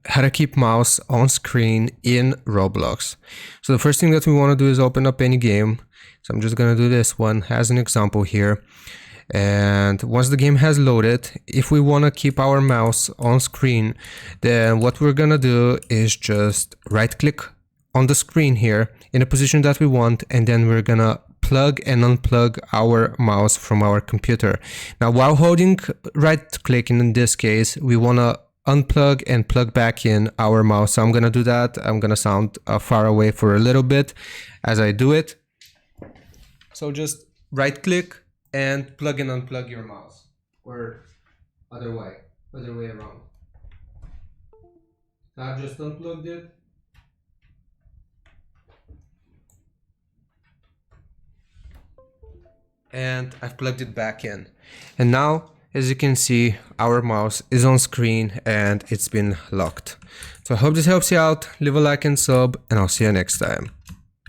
how to keep mouse on screen in Roblox. So the first thing that we want to do is open up any game. So I'm just going to do this one as an example here. And once the game has loaded, if we want to keep our mouse on screen, then what we're going to do is just right click on the screen here in a position that we want, and then we're going to plug and unplug our mouse from our computer. Now, while holding right click in this case, we want to unplug and plug back in our mouse. So I'm going to do that. I'm going to sound far away for a little bit as I do it. So just right click and plug and unplug your mouse, or other way around. So I've just unplugged it. And I've plugged it back in. And now, as you can see, our mouse is on screen and it's been locked. So I hope this helps you out. Leave a like and sub, and I'll see you next time.